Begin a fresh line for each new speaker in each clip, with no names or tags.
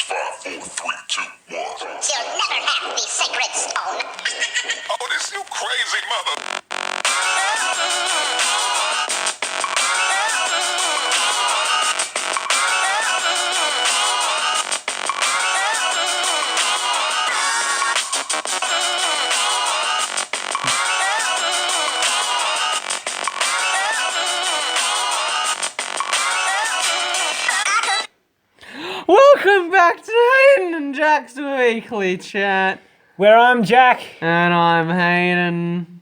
5, 4, 3, 2, 1.
You'll never have the sacred stone.
Oh, this you crazy mother.
Welcome back to Hayden and Jack's weekly chat.
Where I'm Jack.
And I'm Hayden.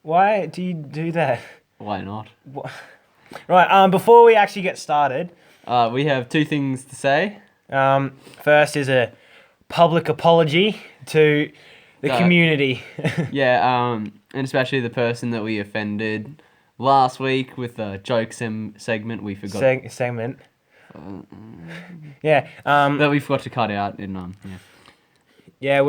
Why do you do that?
Why not?
Right, before we actually get started,
We have two things to say.
first is a public apology to the community.
Yeah, and especially the person that we offended last week with the joke segment. We forgot
Segment. Yeah.
that we forgot to cut out. And
Yeah.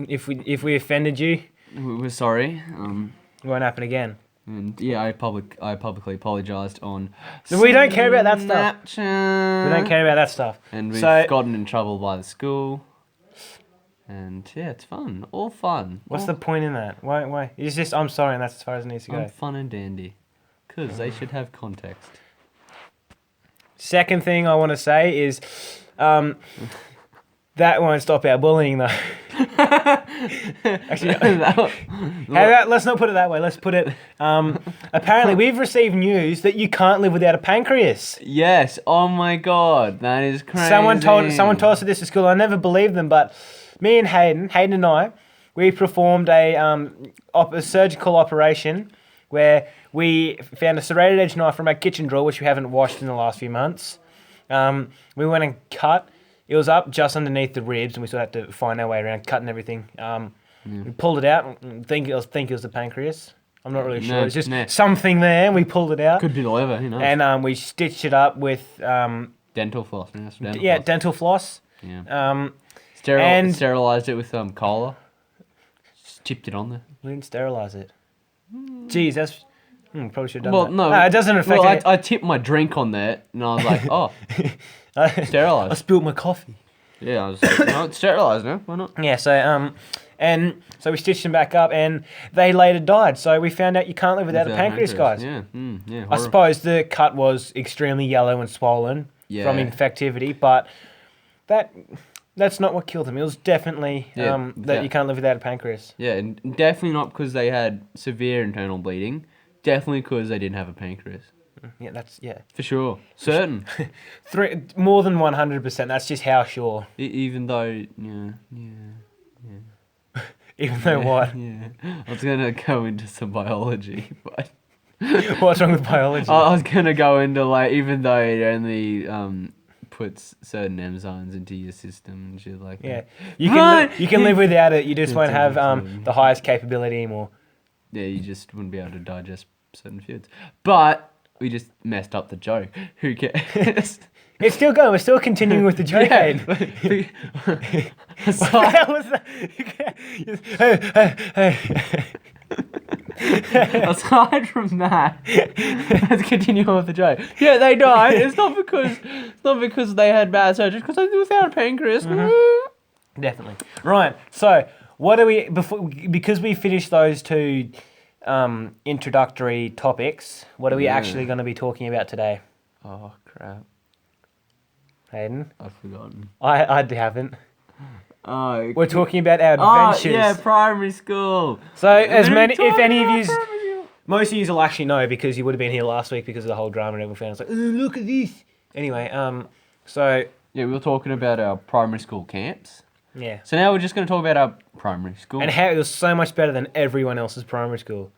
If we offended you,
we're sorry.
it won't happen again.
And yeah, I publicly apologized on.
We don't care about that stuff.
Snapchat.
We don't care about that stuff.
And we've
So-
gotten in trouble by the school. And yeah, it's fun. All fun.
What's the point in that? Why? It's just I'm sorry, and that's as far as it needs to go.
I'm fun and dandy. Because they should have context.
Second thing I want to say is, that won't stop our bullying though. Actually, let's not put it that way. Let's put it. Apparently, we've received news that you can't live without a pancreas.
Yes. Oh my god, that is crazy.
Someone told us this at school. I never believed them, but me and Hayden and I, we performed a surgical operation where we found a serrated edge knife from our kitchen drawer, which we haven't washed in the last few months. We went and cut. It was up just underneath the ribs, and we sort of had to find our way around cutting everything. We pulled it out. Think it was the pancreas. I'm not really sure.
No,
It's just
no.
something there, and we pulled it out.
Could be the liver, you know.
And we stitched it up with
dental floss. Yes,
dental floss.
Yeah.
And-
Sterilized it with cola. Just chipped it on there.
We didn't sterilize it. Jeez, that's probably should have done
Well,
that.
no.
It doesn't affect.
Well,
any-
I tipped my drink on there, and I was like, oh, sterilized.
I spilled my coffee.
Yeah, I was like, no, it's sterilized now. Why not?
Yeah, so so we stitched them back up, and they later died. So we found out you can't live without a pancreas, guys.
Yeah, yeah.
I
Horrible.
suppose the cut was extremely yellow and swollen from
Yeah.
infectivity, but that's not what killed them. It was definitely that you can't live without a pancreas.
Yeah, and definitely not because they had severe internal bleeding. Definitely because they didn't have a pancreas.
Yeah, that's
For sure. Certain.
more than 100%. That's just how sure.
Even though,
Even though what?
Yeah. I was going to go into some biology, but...
What's wrong with biology?
I was going to go into, like, even though it only puts certain enzymes into your system and shit like
Yeah,
that.
you can live without it. You just won't have
Exactly.
the highest capability anymore.
Yeah, you just wouldn't be able to digest certain foods. But we just messed up the joke. Who cares?
It's still going. We're still continuing with the joke.
Yeah,
What the
aside,
hell was that?
aside from that, let's continue on with the joke. Yeah, they died. It's not because they had bad surgery. Because they without a pancreas.
Definitely. Right. So, what do we because we finished those two introductory topics? What are we actually going to be talking about today,
Oh crap!
Hayden?
I've forgotten.
I haven't.
Oh,
We're talking about our
oh
adventures.
yeah, primary school.
So, if any of you,
you.
most of you will actually know because you would have been here last week because of the whole drama and everyone found it's like, oh, look at this. Anyway, so
Yeah, we were talking about our primary school camps.
yeah.
So now we're just going to talk about our primary school.
And how it was so much better than everyone else's primary school.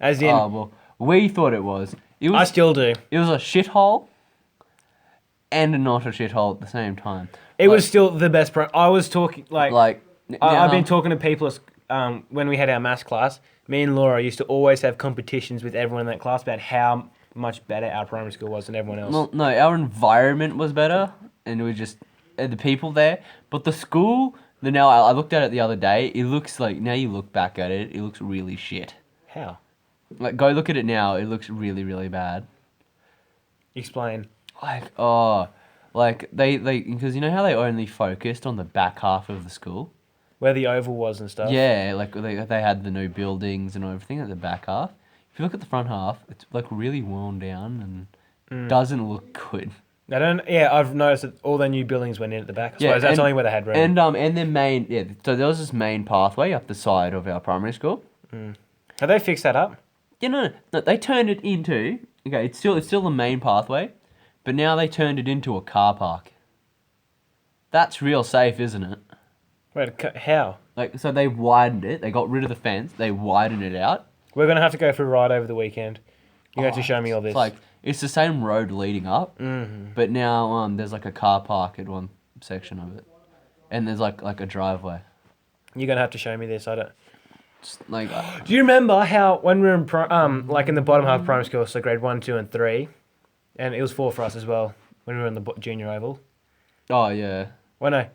As in,
Oh, well, we thought it was.
I still do.
It was a shithole and not a shithole at the same time.
It was still the best. I was talking, I've been talking to people when we had our maths class. Me and Laura used to always have competitions with everyone in that class about how much better our primary school was than everyone else.
Well, no, our environment was better, and we just the people there. But the school, now I looked at it the other day. It looks like now you look back at it, it looks really shit.
How?
Like go look at it now. It looks really, really bad.
Explain.
Like Like they because you know how they only focused on the back half of the school.
Where the oval was and stuff.
Yeah, like they had the new buildings and everything at the back half. If you look at the front half, it's like really worn down and doesn't look good.
I don't. Yeah, I've noticed that all their new buildings went in at the back. I
Yeah,
suppose that's
and-
only where they had room.
And their main so there was this main pathway up the side of our primary school.
Have they fixed that up?
Yeah, no, they turned it into it's still the main pathway, but now they turned it into a car park. That's real safe, isn't it?
Wait, how?
Like so they widened it. They got rid of the fence. They widened it out.
We're gonna have to go for a ride over the weekend. You have to show me all this.
It's like it's the same road leading up, but now there's like a car park at one section of it, and there's like a driveway.
You're gonna have to show me this. I don't.
It's like
Do you remember how when we were in like in the bottom half of primary school, so grade 1, 2, and 3, and it was 4 for us as well when we were in the junior oval.
oh yeah,
Well, no.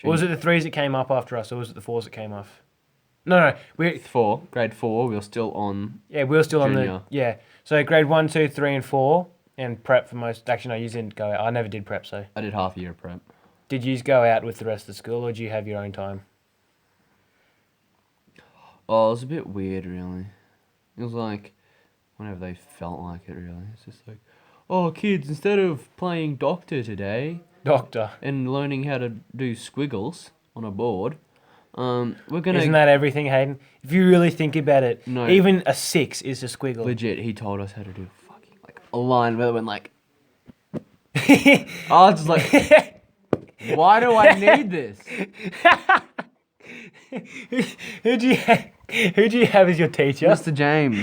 Or was it the 3s that came up after us, or was it the 4s that came off? No,
grade 4. We were still on.
we were still on
Junior.
the So grade 1, 2, 3, and 4, and prep for most. Actually, no, you didn't go out. I never did prep. So
I did half a year of prep.
did you go out with the rest of the school, or did you have your own time?
Oh, it was a bit weird, really. It was like whenever they felt like it, really. It's just like, oh, kids, instead of playing doctor today
Doctor.
and learning how to do squiggles on a board, we're gonna.
Isn't that everything, Hayden? If you really think about it,
No.
even a 6 is a squiggle.
Legit, he told us how to do fucking like a line where it went like. I was just like, why do I need this?
Who do you have as your teacher?
Mr. James.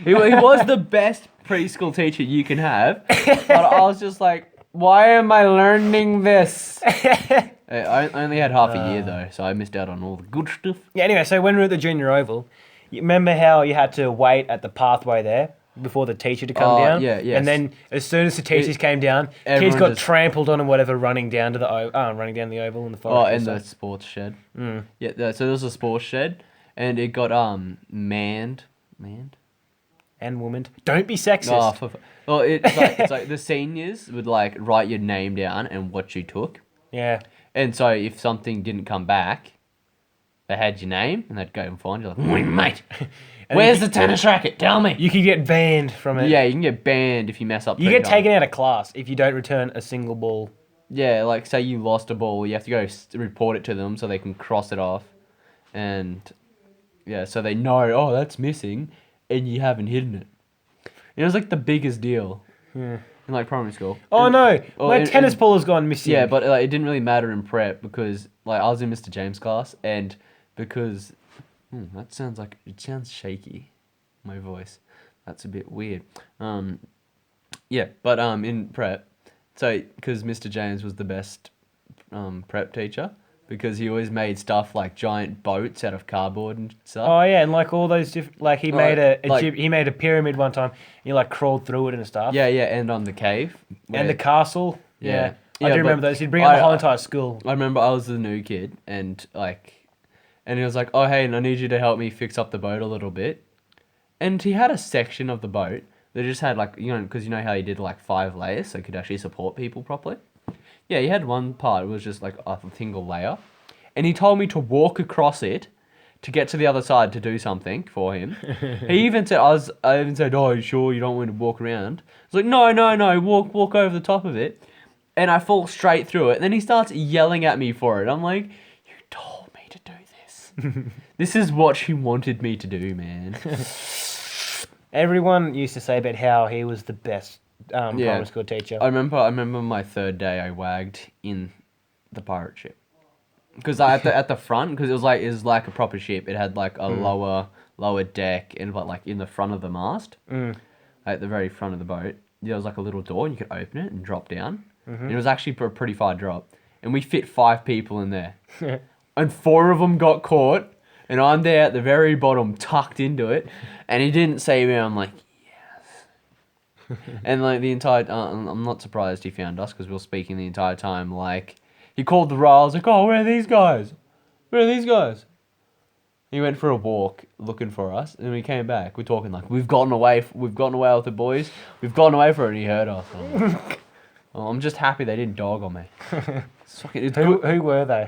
He was the best preschool teacher you can have, but I was just like, why am I learning this? I only had half a year though, so I missed out on all the good stuff.
Yeah, anyway, so when we were at the junior oval, you remember how you had to wait at the pathway there before the teacher to come down?
yeah, yes.
And then as soon as the teachers came down, kids
everyone
got
just-
trampled on and whatever, running down to the running down the oval in the
Oh,
forest.
and the sports shed. Yeah, so there was a sports shed, and it got manned.
and woman. Don't be sexist.
Oh, well, it's like the seniors would like write your name down and what you took,
Yeah.
and so if something didn't come back, they had your name and they'd go and find you like, mate, where's the tennis racket? Tell me.
You could get banned from it.
Yeah, you can get banned if you mess up.
You
3
get
times.
taken out of class if you don't return a single ball.
Yeah, like say you lost a ball, you have to go report it to them so they can cross it off, and yeah, so they know, oh, that's missing, and you haven't hidden it. And it was like the biggest deal in like primary school.
Oh
And-
no,
oh,
my
and-
tennis
and-
ball has gone missing.
Yeah, but like, it didn't really matter in prep because like I was in Mr. James' class, and because it sounds shaky, my voice. That's a bit weird. Yeah, but in prep, so because Mr. James was the best prep teacher because he always made stuff like giant boats out of cardboard and stuff.
Oh yeah, and like all those different, like he made
like-
he made a pyramid one time. You like crawled through it and stuff.
Yeah, and on the cave.
And the
where-
castle.
Yeah.
Yeah. I
Yeah,
do remember
but
those. He'd bring out the
I-
whole entire school.
I remember I was the new kid, and he was like, "Oh, hey, I need you to help me fix up the boat a little bit." And he had a section of the boat that just had because you know how he did like 5 layers, so it could actually support people properly. Yeah, he had one part. It was just like a single layer, and he told me to walk across it to get to the other side to do something for him. He even said, I even said, "Oh, you sure you don't want to walk around?" I was like, "No, walk over the top of it." And I fall straight through it. And then he starts yelling at me for it. I'm like, you told me to do this. This is what she wanted me to do, man.
Everyone used to say about how he was the best primary school teacher.
I remember my 3rd day I wagged in the pirate ship. Because at the front, because it was like a proper ship. It had like a lower deck and like in the front of the mast, at the very front of the boat, there was like a little door and you could open it and drop down. And it was actually a pretty far drop. And we fit 5 people in there. And 4 of them got caught. And I'm there at the very bottom, tucked into it. And he didn't see me. I'm like, yes. And like the entire... I'm not surprised he found us because we were speaking the entire time. Like, he called the row. I was like, oh, where are these guys? Where are these guys? He went for a walk looking for us. And we came back. We're talking like, we've gotten away with it, boys. We've gotten away for it. And he heard us. Oh, I'm just happy they didn't dog on me. It's fucking, it's
Who
good.
who were they?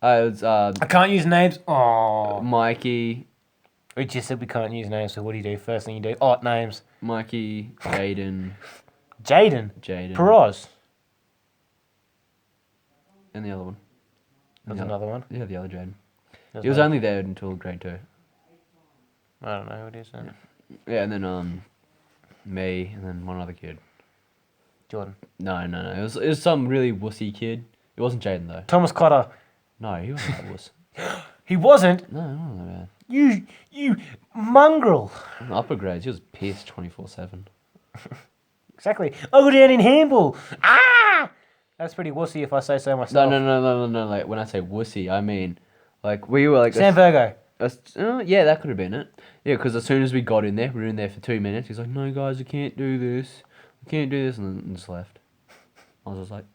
It was
I can't use names. Oh.
Mikey,
We just said we can't use names, so what do you do? First thing you do, odd names.
Mikey, Jaden,
Jaden.
Jaden,
Peroz.
and the other one.
There's
The other-
another one.
Yeah, the other Jaden.
There's
He was
no-
only there until grade 2.
I don't know who it is then.
Yeah, and then me, and then one other kid.
Jordan.
No. It was some really wussy kid. It wasn't Jaden though.
Thomas Cotter.
No, he wasn't that wuss.
He wasn't.
No, it wasn't that bad.
You mongrel.
In the upper grades, he was pissed 24/7.
Exactly. I'll go down in handball. Ah! That's pretty wussy if I say so myself.
No. Like when I say wussy, I mean like we were like
Sam Virgo.
yeah, that could have been it. Yeah, because as soon as we got in there, we were in there for 2 minutes. He's like, "No, guys, we can't do this. We can't do this," and then just left. I was just like,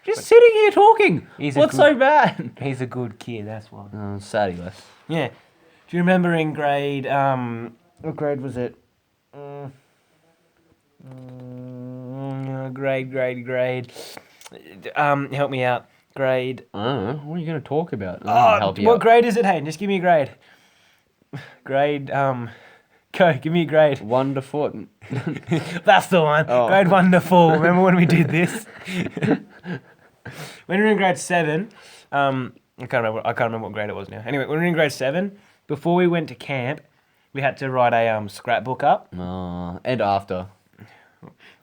"Just sitting here talking.
He's a
What's
good-
so bad?"
He's a good kid, that's why.
Sad he left.
Yeah. Do you remember in grade, what grade was it? Grade. Help me out. Grade.
I don't know. What are you going to talk about?
Oh, what grade is it, Hayden? Just give me a grade. Grade, go, give me a grade.
1 to 4.
That's the one.
Oh.
Grade 1 to 4. Remember when we did this? When we were in grade 7, I can't remember what grade it was now. Anyway, when we were in grade 7, before we went to camp, we had to write a scrapbook up.
And after.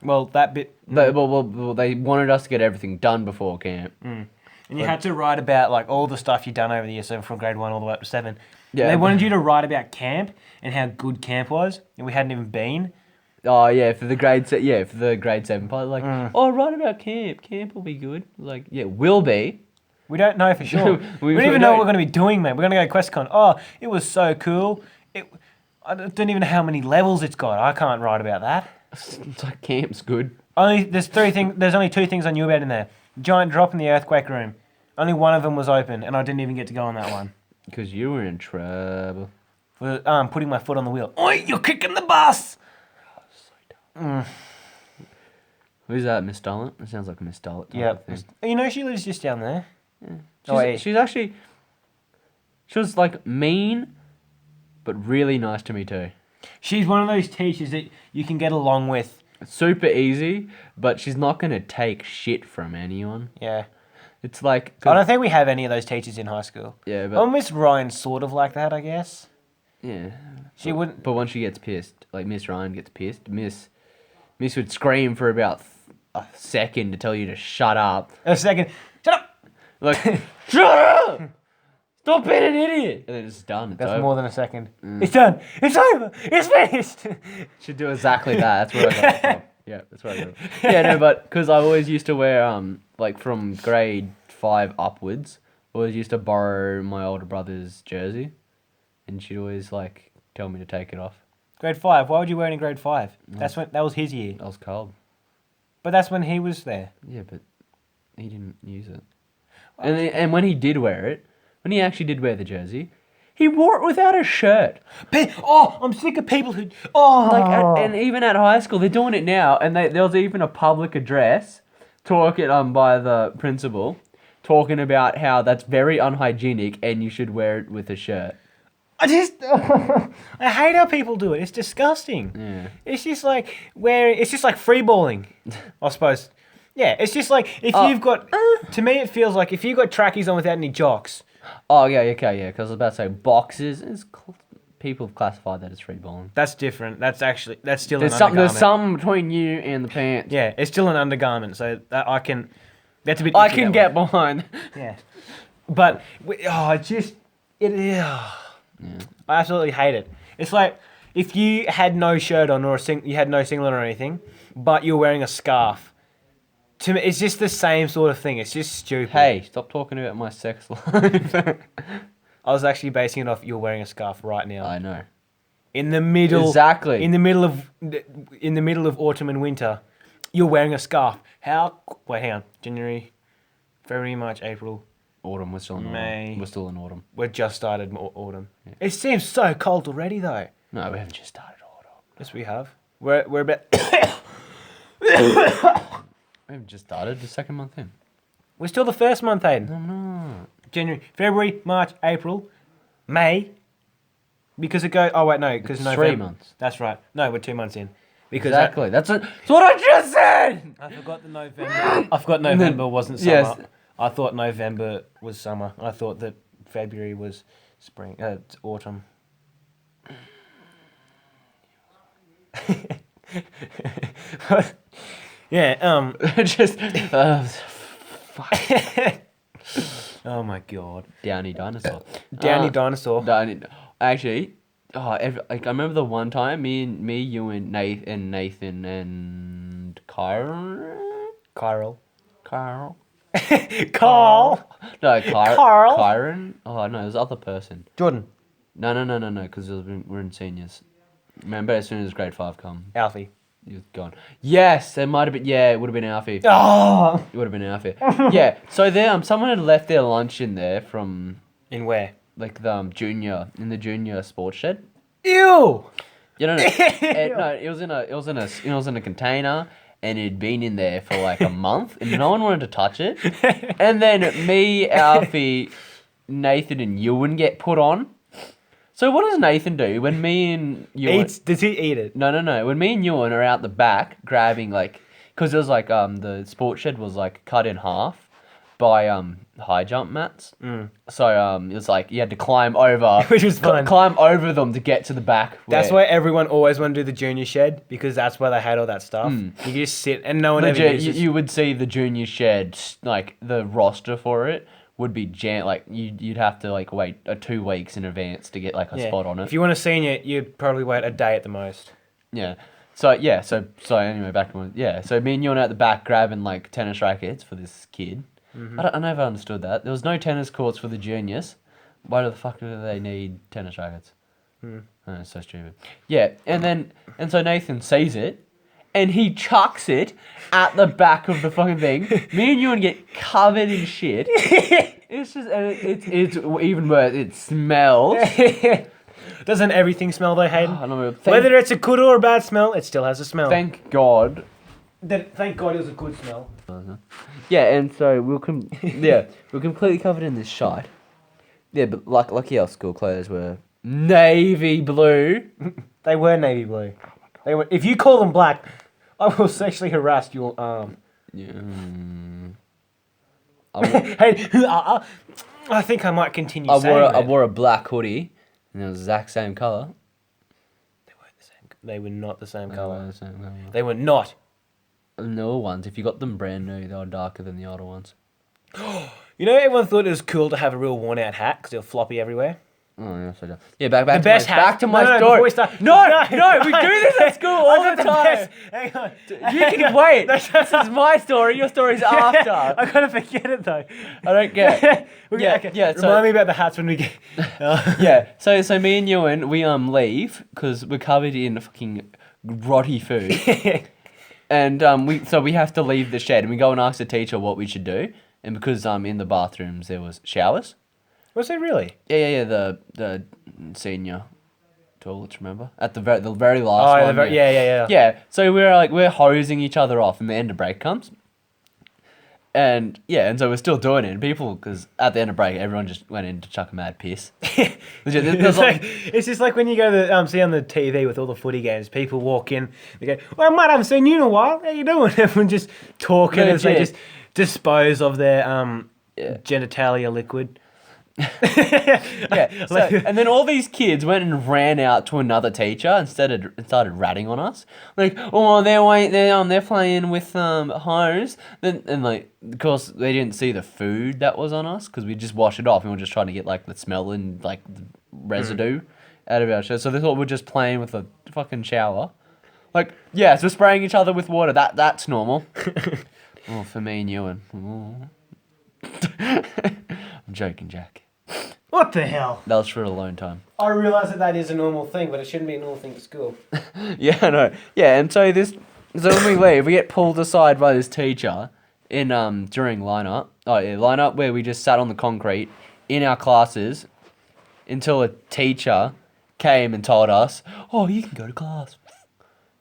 Well, that bit.
Well, they wanted us to get everything done before camp.
And you had to write about like all the stuff you'd done over the year, so from grade 1 all the way up to 7.
Yeah.
They wanted you to write about camp and how good camp was, and we hadn't even been.
Oh yeah, for the grade for the grade 7 part, like, oh, write about camp. Camp will be good. Like, yeah, will be.
We don't know for sure. we don't even know what we're going to be doing, mate. We're going to go to QuestCon. Oh, it was so cool. I don't even know how many levels it's got. I can't write about that.
It's like camp's good.
There's only 2 things I knew about in there. Giant drop in the earthquake room. Only one of them was open, and I didn't even get to go on that one.
Because you were in trouble.
For putting my foot on the wheel. Oi, you're kicking the bus!
Who's that, Miss Dullett? It sounds like a Miss Dullett type of thing.
You know, she lives just down there.
She's actually... She was, like, mean, but really nice to me, too.
She's one of those teachers that you can get along with.
Super easy, but she's not going to take shit from anyone.
Yeah.
It's like...
I don't think we have any of those teachers in high school.
Yeah, but...
Oh, Miss Ryan's sort of like that, I guess.
Yeah.
She wouldn't...
But when she gets pissed, like Miss Ryan gets pissed, Miss would scream for about a second to tell you to shut up.
A second. Shut up!
Like, shut up! Stop being an idiot! And then it's done. It's
That's
over.
more than a second. It's done. It's over. It's finished.
Should do exactly that. That's where I got it from. Yeah, that's where I got it. Yeah, no, but because I always used to wear, like from grade 5 upwards, I always used to borrow my older brother's jersey. And she'd always, like, tell me to take it off.
Grade 5. Why would you wear it in grade 5? That was his year.
I was cold.
But that's when he was there.
Yeah, but he didn't use it. And when he did wear it, when he actually did wear the jersey, he wore it without a shirt.
I'm sick of people who... Oh!
And even at high school, they're doing it now. And there was even a public address talking by the principal, talking about how that's very unhygienic and you should wear it with a shirt.
I hate how people do it. It's disgusting.
Yeah.
It's just like free balling, I suppose. Yeah, it's just like if you've got... To me, it feels like if you've got trackies on without any jocks.
Oh, yeah, okay, yeah. Because I was about to say boxes. People have classified that as free balling.
That's different. That's still
There's
an undergarment.
There's something between you and the pants.
Yeah, it's still an undergarment, so that I can... That's a bit...
I
iffy
can
that
get
way.
behind.
Yeah. But, I absolutely hate it. It's like if you had no shirt on or you had no singlet or anything, but you're wearing a scarf. To me, it's just the same sort of thing. It's just stupid.
Hey, stop talking about my sex life.
I was actually basing it off you're wearing a scarf right now.
I know.
In the middle.
Exactly.
In the middle of autumn and winter, you're wearing a scarf. Wait, hang on. January, February, March, April.
Autumn. We're still in
May.
autumn. We're still in autumn.
We've just started autumn. Yeah. It seems so cold already, though.
No, we haven't just started autumn.
Yes, we have. We're about...
We've just started the second month in.
We're still the first month, Hayden.
No.
January, February, March, April, May. Because it goes. Oh wait, no, because
It's
November.
3 months.
That's right. No, we're 2 months in. Because
Exactly. That's what I just said.
I forgot the November. I forgot November wasn't summer.
Yes.
I thought November was summer. I thought that February was spring. Autumn. Yeah.
Just fuck.
Oh my god.
Downy dinosaur.
Downy dinosaur.
Downy. Actually, like I remember the one time me, you, and Nathan and Kyron.
Chiral.
Carl.
Carl.
No,
Carl.
Kyron. Oh no, it was the other person.
Jordan.
No, because we're in seniors. Remember, as soon as grade 5 come,
Alfie.
he was gone. Yes, it might have been. Yeah, it would have been Alfie.
Oh.
It would have been Alfie. Yeah. So there, someone had left their lunch in there from
In where?
like the junior sports shed.
Ew.
You don't know. It was in a container, and it'd been in there for like a month, and no one wanted to touch it. And then me, Alfie, Nathan, and Ewan get put on. So what does Nathan do when me and Ewan?
Does he eat it?
No. When me and Ewan are out the back grabbing because it was like the sports shed was like cut in half by high jump mats. So it was like you had to climb over,
Which was fun.
Climb over them to get to the back.
That's why everyone always wanted to do the junior shed, because that's where they had all that stuff. You could just sit and no one ever
legit.
uses.
You would see the junior shed, like the roster for it would be like you'd have to like wait 2 weeks in advance to get like a spot on it.
If you want a senior, you'd probably wait a day at the most.
Yeah. So anyway, back to so me and you were at the back grabbing like tennis rackets for this kid. I never understood that. There was no tennis courts for the juniors. Why the fuck do they need tennis rackets? Oh, it's so stupid. Yeah, and so Nathan sees it, and he chucks it at the back of the fucking thing. Me and Ewan get covered in shit. It's just it's even worse. It smells.
Doesn't everything smell though, Hayden?
I don't know,
Whether it's a good or a bad smell, it still has a smell.
Thank God.
Thank God it was a good smell.
Yeah, and so we're completely covered in this shite. Yeah, but lucky our school clothes were navy blue.
They were navy blue. They were. If you call them black, I will sexually harass your arm.
Yeah.
Hey, I think I might continue
I
saying
wore a black hoodie, and it was the exact same colour.
They weren't the same. They were not the same
They
colour.
were the same colour.
They were not.
The newer ones, if you got them brand new, they were darker than the older ones.
You know, everyone thought it was cool to have a real worn-out hat because they were floppy everywhere.
Oh, yeah, so yeah. Back
The best hat.
back to my
No,
story.
before we start-
No, we do this at school all
I got
the time.
best- Hang on.
You can wait. This is my story. Your story's after.
I gotta forget it though.
I don't get it.
Okay.
So,
Remind me about the hats when we get.
yeah. So me and Ewan, we leave because we're covered in fucking grotty food, and we have to leave the shed, and we go and ask the teacher what we should do, and because in the bathrooms there was showers.
Was it really?
Yeah. The senior toilets, remember? At the very last
Oh,
one.
yeah.
Yeah. So we're hosing each other off, and the end of break comes. And so we're still doing it. And people, because at the end of break, everyone just went in to chuck a mad piss.
It's just like when you go to see on the TV with all the footy games, people walk in, they go, "Well, mate, I haven't seen you in a while. How you doing?" Everyone just talking as they
Legit.
just dispose of their genitalia liquid.
Yeah. So, and then all these kids went and ran out to another teacher and started ratting on us. Like, oh, they're playing with hose. And like, of course, they didn't see the food that was on us because we just washed it off and we were just trying to get like the smell and like the residue out of our shirt. So they thought we were just playing with a fucking shower. Like, yeah, so we're spraying each other with water. That's normal. Oh, for me and Ewan. I'm joking, Jack.
What the hell?
That was for alone time.
I realise that is a normal thing, but it shouldn't be a normal thing at school.
Yeah, I know. Yeah, and so when we leave, we get pulled aside by this teacher in during line-up. Oh yeah, line-up where we just sat on the concrete in our classes until a teacher came and told us, "Oh, you can go to class."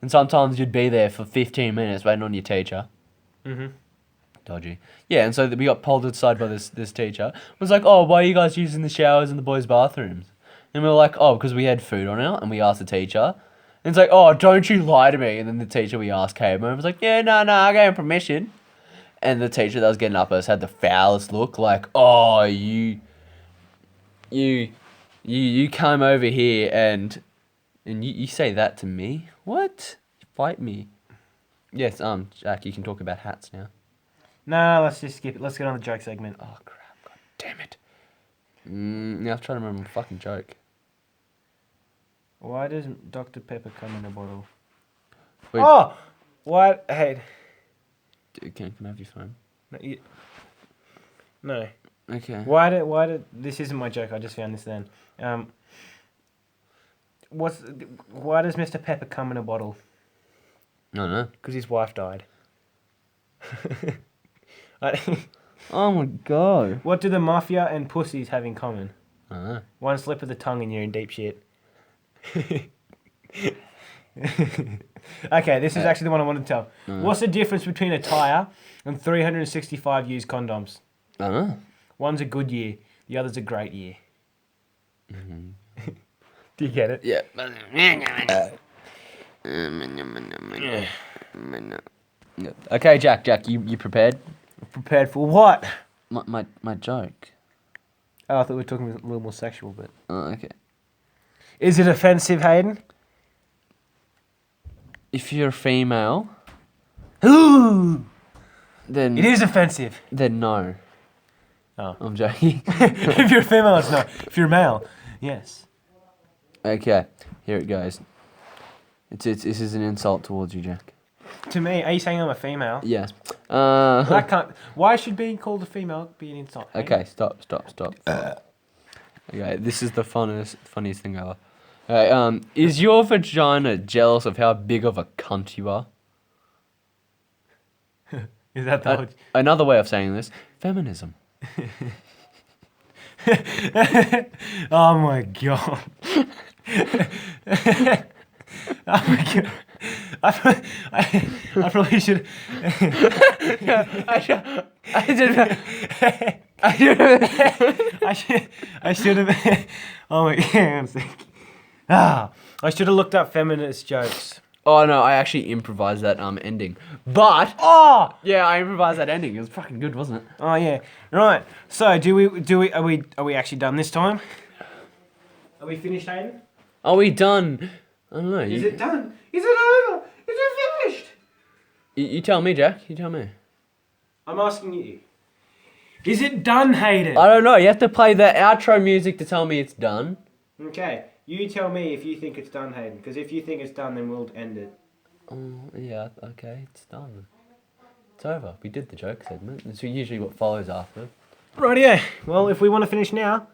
And sometimes you'd be there for 15 minutes waiting on your teacher. Dodgy. Yeah, and so we got pulled aside by this teacher. It was like, oh, why are you guys using the showers in the boys' bathrooms? And we were like, oh, because we had food on it, and we asked the teacher. And it's like, oh, don't you lie to me. And then the teacher we asked came and was like, yeah, no, I gave him permission. And the teacher that was getting up at us had the foulest look, like, oh, you come over here and you say that to me? What? You fight me. Yes, Jack, you can talk about hats now.
No, let's just skip it. Let's get on the joke segment.
Oh, crap. God damn it. Now I'm trying to remember my fucking joke.
Why does Dr. Pepper come in a bottle?
Wait.
Oh! What? Hey.
Dude, can I have your phone?
No.
Okay.
Why did this isn't my joke, I just found this then. Why does Mr. Pepper come in a bottle?
No.
Because his wife died.
Oh my god.
What do the mafia and pussies have in common?
I don't know.
One slip of the tongue and you're in deep shit. Okay, this is actually the one I wanted to tell. What's the difference between a tyre and 365 used condoms?
I don't know.
One's a good year, the other's a great year. Do you get it?
Yeah. Okay, Jack, you prepared?
Prepared for what?
My joke.
Oh, I thought we were talking a little more sexual, but...
Oh, okay.
Is it offensive, Hayden?
If you're female,
Ooh!
then
It is offensive.
Then no.
Oh.
I'm joking.
If you're female, it's not. If you're male, yes.
Okay, here it goes. This is an insult towards you, Jack.
To me, are you saying I'm a female?
Yes.
That can't... Why should being called a female be an insult? Hayden?
Okay, stop. Okay, this is the funniest thing ever. Okay, is your vagina jealous of how big of a cunt you are?
Is that the...
Another way of saying this, feminism.
Oh my god. Oh my god. I probably should... I should have... Oh my god, I'm sick. I should have looked up feminist jokes.
Oh no, I actually improvised that ending. But yeah, I improvised that ending. It was fucking good, wasn't it?
Oh yeah. Right. So are we actually done this time? Are we finished, Hayden?
Are we done? I don't know.
Is it done? Is it over? Is it finished?
You tell me, Jack. You tell me.
I'm asking you. Is it done, Hayden?
I don't know. You have to play the outro music to tell me it's done.
Okay. You tell me if you think it's done, Hayden. Because if you think it's done, then we'll end it.
Yeah, okay, it's done. It's over. We did the joke segment. It's usually what follows after.
Right, yeah. Well, if we want to finish now,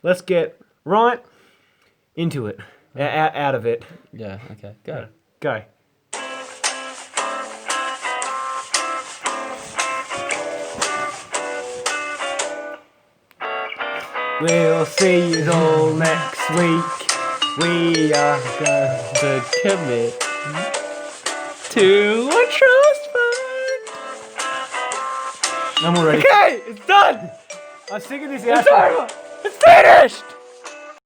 let's get right into it. Out of it.
Yeah, okay, go.
Go. We'll see you all next week. We are going
To commit to a trust fund.
I'm already.
Okay, it's done.
I'm sick of this
It's
outro.
over. It's finished.